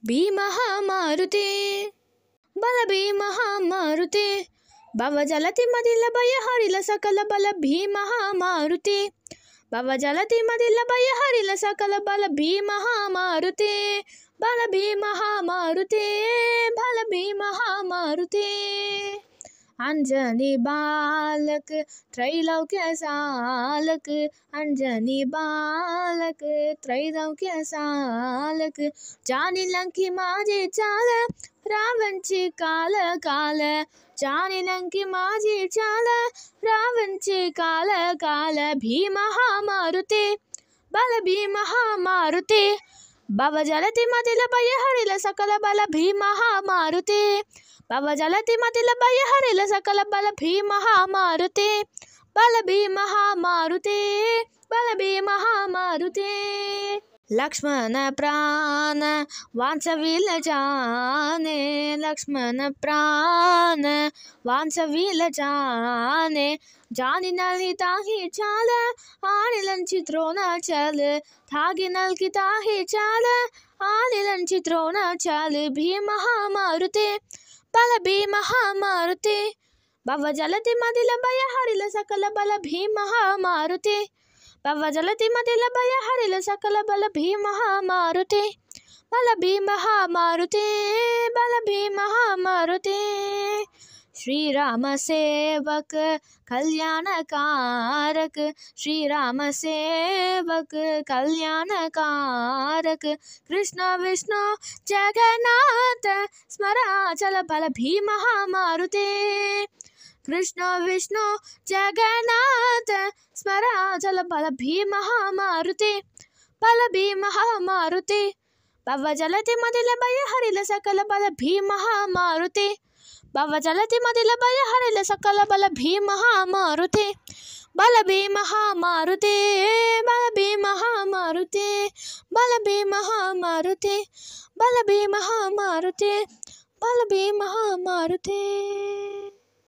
भीमहामारुते बल भीमहामारुते भवजलति मदिलभय हरिल सकल बल भीमहामारुते भवजलति मदिलभय हरिल सकल बल भीमहामारुते बल भीमहामारुते बल भीमहामारुते अंजनी बालक त्रैलोक्य सालक अंजनी बालक त्रैलोक्य सालक जानी लंकी माझे चाल रावणचे काल काल जानी लंकी माझे चाल रावणचे काल काल भीमहामारुते बल भीमहामारुते भवजलति मदिलभय हरिल सकल बल भीमहामारुते भवजलति मदिलभय हरिल सकल बल भीमहामारुते बल भीमहामारुते बल भीमहामारुते लक्ष्मण प्राण वांछविल जाने लक्ष्मण प्राण वांछविल जाने जानी नल ताही चाल आनिलन द्रोणाचल थागी नल की ताही चाल आनिलन द्रोणाचल भीमहामारुते बल भीमहामारुते भवजलति मदिलभय हरिल सकल बल भीमहामारुते भवजलति मदिलभय हरिल सकल बल भीमहामारुते बल भीमहामारुते बल भीमहामारुते श्री राम सेवक कल्याणकारक श्री राम सेवक कल्याणकारक कृष्ण विष्णु जगन्नाथ स्मराचल बल भीमहामारुते कृष्ण विष्णु जगन्नाथ स्मराचल बल भीमहामारुते बल भीमहामारुते भवजलति मदिलभय हरिल सकल बल भीमहामारुते भवजलति मदिलभय हरिल सकल बल भीमहामारुते बल भीमहामारुते बल भीमहामारुते बल भीमहामारुते बल भीमहामारुते बल भीमहामारुते।